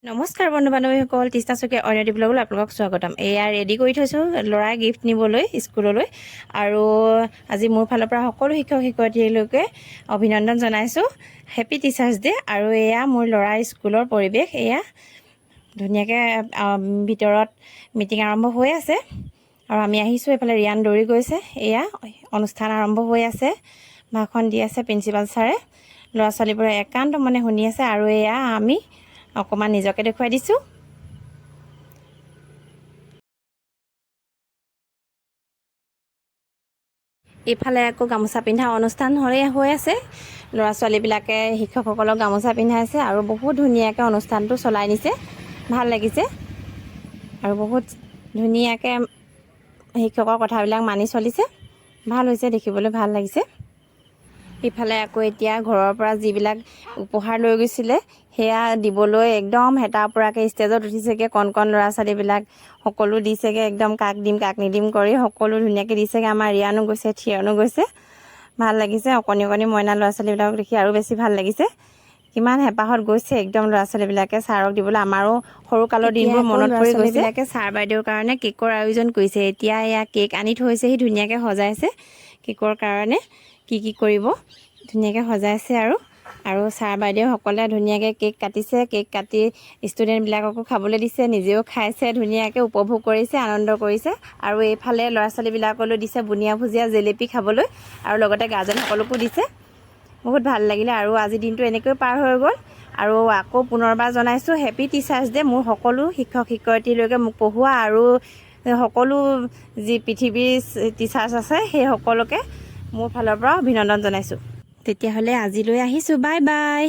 নমস্কাৰ বন্ধু বান্ধৱীসকল, তৃষ্ণা শইকীয়াৰ অন্য এটি ব্লগলৈ আপোনালোকক স্বাগতম। এয়া ৰেডি কৰি থৈছোঁ ল'ৰাই গিফ্ট নিবলৈ স্কুললৈ, আৰু আজি মোৰ ফালৰ পৰা সকলো শিক্ষক শিক্ষয়িত্ৰীলৈকে অভিনন্দন জনাইছোঁ। Happy teachers day. আৰু এয়া মোৰ ল'ৰাৰ স্কুলৰ পৰিৱেশ। এয়া ধুনীয়াকৈ ভিতৰত মিটিং আৰম্ভ হৈ আছে, আৰু আমি আহিছোঁ। এইফালে ৰিয়ান দৌৰি গৈছে। এয়া অনুষ্ঠান আৰম্ভ হৈ আছে, ভাষণ দি আছে প্ৰিন্সিপাল ছাৰে। ল'ৰা ছোৱালীবোৰে একান্ত মনে শুনি আছে, আৰু এয়া আমি অকণমান নিজকে দেখুৱাই দিছোঁ। এইফালে আকৌ গামোচা পিন্ধা অনুষ্ঠান হৈ আছে। ল'ৰা ছোৱালীবিলাকে শিক্ষকসকলক গামোচা পিন্ধাইছে, আৰু বহুত ধুনীয়াকৈ অনুষ্ঠানটো চলাই নিছে। ভাল লাগিছে, আৰু বহুত ধুনীয়াকৈ শিক্ষকৰ কথাবিলাক মানি চলিছে। ভাল হৈছে, দেখিবলৈ ভাল লাগিছে। ইফালে আকৌ এতিয়া ঘৰৰ পৰা যিবিলাক উপহাৰ লৈ গৈছিলে সেয়া দিবলৈ একদম হেতা পৰাকৈ ষ্টেজত উঠিছেগৈ। কণ কণ ল'ৰা ছোৱালীবিলাক সকলো দিছেগৈ, একদম কাক দিম কাক নিদিম কৰি সকলো ধুনীয়াকৈ দিছেগৈ। আমাৰ ৰিয়ানো গৈছে, থিয়নো গৈছে। ভাল লাগিছে। অকণি অকণি মইনা ল'ৰা ছোৱালীবিলাকক দেখি আৰু বেছি ভাল লাগিছে। কিমান হেঁপাহত গৈছে একদম ল'ৰা ছোৱালীবিলাকে ছাৰক দিবলৈ। আমাৰো সৰুকালৰ দিনবোৰ মনত পৰি গৈছে। ছাৰ বাইদেউৰ কাৰণে কেকৰ আয়োজন কৰিছে। এতিয়া এয়া কেক আনি থৈছেহি, ধুনীয়াকৈ সজাইছে। কেকৰ কাৰণে কি কৰিব ধুনীয়াকৈ সজাইছে, আৰু ছাৰ বাইদেউসকলে ধুনীয়াকৈ কেক কাটিছে। কেক কাটি ষ্টুডেণ্টবিলাককো খাবলৈ দিছে, নিজেও খাইছে, ধুনীয়াকৈ উপভোগ কৰিছে, আনন্দ কৰিছে। আৰু এইফালে ল'ৰা ছোৱালীবিলাকলৈ দিছে বুনিয়া ভুজিয়া, জেলেপি খাবলৈ, আৰু লগতে গাৰ্জেনসকলকো দিছে। বহুত ভাল লাগিলে, আৰু আজিৰ দিনটো এনেকৈ পাৰ হৈ গ'ল। আৰু আকৌ পুনৰবাৰ জনাইছোঁ হেপী টিচাৰ্ছ ডে মোৰ সকলো শিক্ষক শিক্ষয়িত্ৰীলৈকে, মোক পঢ়োৱা আৰু সকলো যি পৃথিৱীৰ টিচাৰ্ছ আছে সেই সকলোকে মোৰ ফালৰ পৰা অভিনন্দন জনাইছোঁ। তেতিয়াহ'লে আজিলৈ আহিছোঁ। Bye bye.